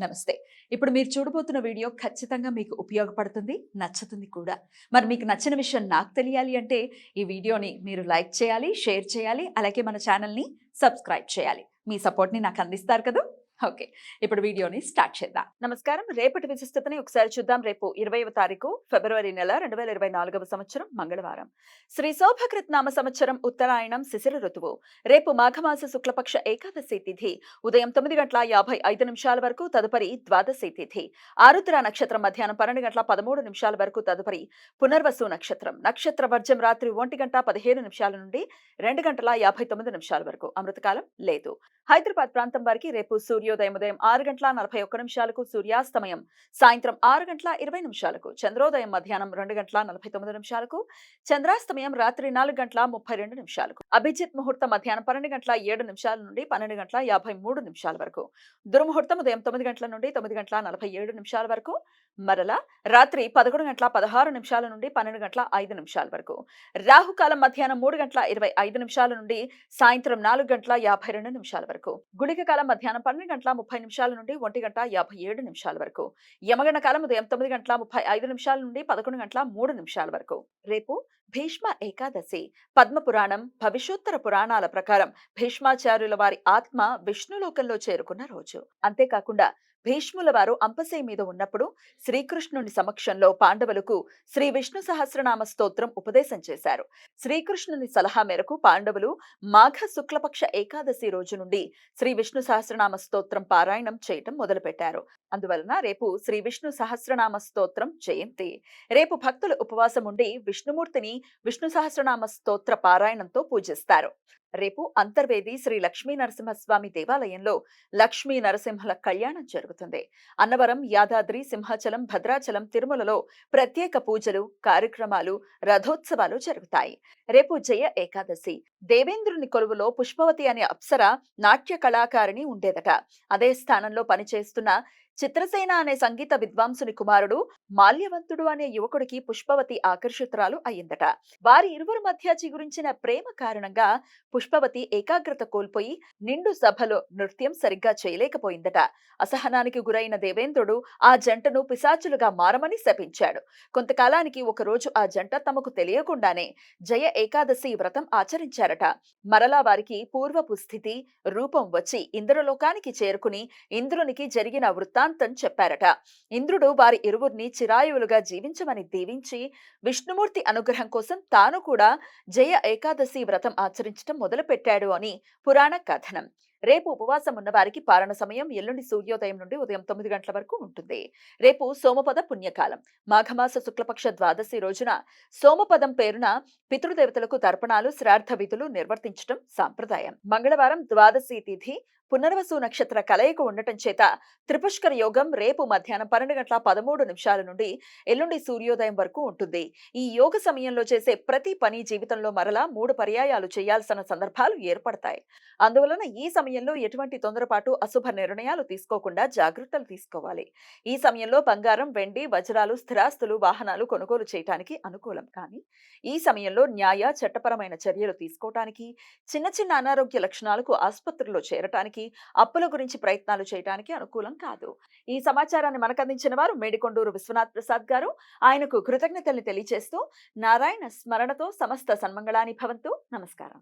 నమస్తే. ఇప్పుడు మీరు చూడబోతున్న వీడియో ఖచ్చితంగా మీకు ఉపయోగపడుతుంది, నచ్చుతుంది కూడా. మరి మీకు నచ్చిన విషయం నాకు తెలియాలి అంటే ఈ వీడియోని మీరు లైక్ చేయాలి, షేర్ చేయాలి, అలాగే మన ఛానల్‌ని సబ్స్క్రైబ్ చేయాలి. మీ సపోర్ట్‌ని నాకు అందిస్తారు కదూ! ఓకే. ఇప్పుడు వీడియోని స్టార్ట్ చేద్దాం. నమస్కారం. రేపటి విశిష్టతని ఒకసారి చూద్దాం. రేపు 20వ తారీఖు ఫిబ్రవరి నెల 2024వ సంవత్సరం మంగళవారం. శ్రీ శోభకృత్ నామ సంవత్సరం ఉత్తరాయణం శిశిర ఋతువు. రేపు మాఘమాస శుక్లపక్ష ఏకాదశి తిథి ఉదయం 9:55 వరకు, తదుపరి ద్వాదశి తిథి. ఆరుద్ర నక్షత్రం మధ్యాహ్నం 12:13 వరకు, తదుపరి పునర్వసు నక్షత్రం. నక్షత్ర వర్జం రాత్రి 1:15 నుండి 2:59 వరకు. అమృతకాలం లేదు. హైదరాబాద్ ప్రాంతం వారికి రేపు సూర్యోదయం ఉదయం 6:41 సూర్యాస్తమయం సాయంత్రం 6:20 చంద్రోదయం మధ్యాహ్నం 2:49 చంద్రాస్తమయం రాత్రి 4:32 అభిజిత్ ముహూర్తం మధ్యాహ్నం 12:07 నుండి 12:53 వరకు. దుర్ముహూర్తం ఉదయం 9 గంటల నుండి 9:47 వరకు. మరలా రాత్రి 11:16 నుండి 12:05 వరకు. రాహుకాలం మధ్యాహ్నం 3:25 నుండి సాయంత్రం 4:52 వరకు. గుళిక కాలం మధ్యాహ్నం 12:30 నుండి 1:57 వరకు. యమగండ కాలం ఉదయం 9:35 నుండి 11:03 వరకు. రేపు భీష్మ ఏకాదశి. పద్మపురాణం, భవిష్యోత్తర పురాణాల ప్రకారం భీష్మాచార్యుల వారి ఆత్మ విష్ణులోకంలో చేరుకున్న రోజు. అంతేకాకుండా భీష్ముల వారు అంపశయ మీద ఉన్నప్పుడు శ్రీకృష్ణుని సమక్షంలో పాండవులకు శ్రీ విష్ణు సహస్రనామ స్తోత్రం ఉపదేశం చేశారు. శ్రీకృష్ణుని సలహా మేరకు పాండవులు మాఘ శుక్లపక్ష ఏకాదశి రోజు నుండి శ్రీ విష్ణు సహస్రనామ స్తోత్రం పారాయణం చేయటం మొదలుపెట్టారు. అందువలన రేపు శ్రీ విష్ణు సహస్రనామ స్తోత్రం జయంతి. రేపు భక్తులు ఉపవాసం ఉండి విష్ణుమూర్తిని విష్ణు సహస్రనామ స్తోత్ర పారాయణంతో పూజిస్తారు. రేపు అంతర్వేది శ్రీ లక్ష్మీ నరసింహస్వామి దేవాలయంలో లక్ష్మీ నరసింహుల కళ్యాణం జరుగుతుంది. అన్నవరం, యాదాద్రి, సింహాచలం, భద్రాచలం, తిరుమలలో ప్రత్యేక పూజలు, కార్యక్రమాలు, రథోత్సవాలు జరుగుతాయి. రేపు జయ ఏకాదశి. దేవేంద్రుని కొలువులో పుష్పవతి అనే అప్సర నాట్య కళాకారిణి ఉండేదట. అదే స్థానంలో పనిచేస్తున్న చిత్రసేన అనే సంగీత విద్వాంసుని కుమారుడు మాల్యవంతుడు అనే యువకుడికి పుష్పవతి ఆకర్షితురాలు అయ్యిందట. వారి ఇరువురి మధ్య చిగురించిన ప్రేమ కారణంగా పుష్పవతి ఏకాగ్రత కోల్పోయి నిండు సభలో నృత్యం సరిగ్గా చేయలేకపోయిందట. అసహనానికి గురైన దేవేంద్రుడు ఆ జంటను పిశాచులుగా మారమని శపించాడు. కొంతకాలానికి ఒకరోజు ఆ జంట తమకు తెలియకుండానే జయ ఏకాదశి వ్రతం ఆచరించారట. మరలా వారికి పూర్వపు స్థితి, రూపం వచ్చి ఇంద్రలోకానికి చేరుకుని ఇంద్రునికి జరిగిన వృత్తాంతం చెప్పారట. ఇంద్రుడు వారి ఇరువురిని చిరాయువులుగా జీవించమని దీవించి విష్ణుమూర్తి అనుగ్రహం కోసం తాను కూడా జయ ఏకాదశి వ్రతం ఆచరించడం మొదలుపెట్టాడు అని పురాణ కథనం. రేపు ఉపవాసం ఉన్న వారికి పారణ సమయం ఎల్లుండి సూర్యోదయం నుండి ఉదయం 9 గంటల వరకు ఉంటుంది. రేపు సోమపద పుణ్యకాలం. మాఘమాస శుక్లపక్ష ద్వాదశి రోజున సోమపదం పేరున పితృదేవతలకు తర్పణాలు, శ్రాద్ధ విధులు నిర్వర్తించడం సాంప్రదాయం. మంగళవారం ద్వాదశి తిథి పునర్వసు నక్షత్ర కలయిక ఉండటం చేత త్రిపుష్కర యోగం రేపు మధ్యాహ్నం 12:13 నుండి ఎల్లుండి సూర్యోదయం వరకు ఉంటుంది. ఈ యోగ సమయంలో చేసే ప్రతి పని జీవితంలో మరలా 3 పర్యాయాలు చేయాల్సిన సందర్భాలు ఏర్పడతాయి. అందువలన ఈ సమయంలో ఎటువంటి తొందరపాటు, అశుభ నిర్ణయాలు తీసుకోకుండా జాగ్రత్తలు తీసుకోవాలి. ఈ సమయంలో బంగారం, వెండి, వజ్రాలు, స్థిరాస్తులు, వాహనాలు కొనుగోలు చేయటానికి అనుకూలం. కానీ ఈ సమయంలో న్యాయ, చట్టపరమైన చర్యలు తీసుకోవటానికి, చిన్న చిన్న అనారోగ్య లక్షణాలకు ఆసుపత్రిలో చేరటానికి, అప్పుల గురించి ప్రయత్నాలు చేయడానికి అనుకూలం కాదు. ఈ సమాచారాన్ని మనకు అందించిన వారు మేడికొండూరు విశ్వనాథ్ ప్రసాద్ గారు. ఆయనకు కృతజ్ఞతల్ని తెలియజేస్తూ నారాయణ స్మరణతో సమస్త సన్మంగళాని భవంతు. నమస్కారం.